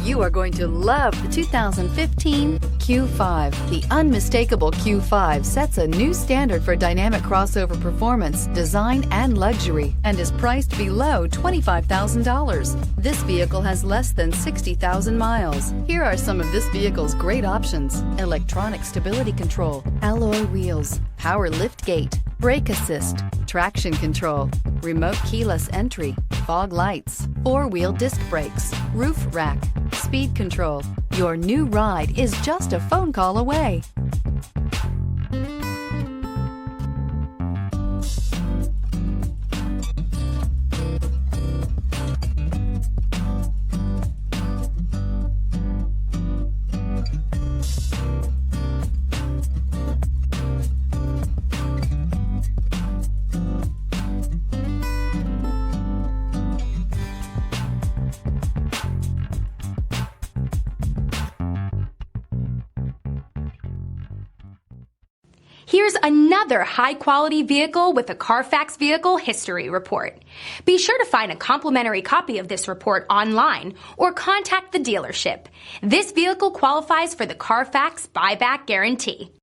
You are going to love the 2015 Q5. The unmistakable Q5 sets a new standard for dynamic crossover performance, design, and luxury, and is priced below $25,000. This vehicle has less than 60,000 miles. Here are some of this vehicle's great options: electronic stability control, alloy wheels, power lift gate, brake assist, traction control, remote keyless entry, fog lights, four-wheel disc brakes, roof rack, speed control. Your new ride is just a phone call away. Here's another high-quality vehicle with a CARFAX Vehicle History Report. Be sure to find a complimentary copy of this report online or contact the dealership. This vehicle qualifies for the CARFAX Buyback Guarantee.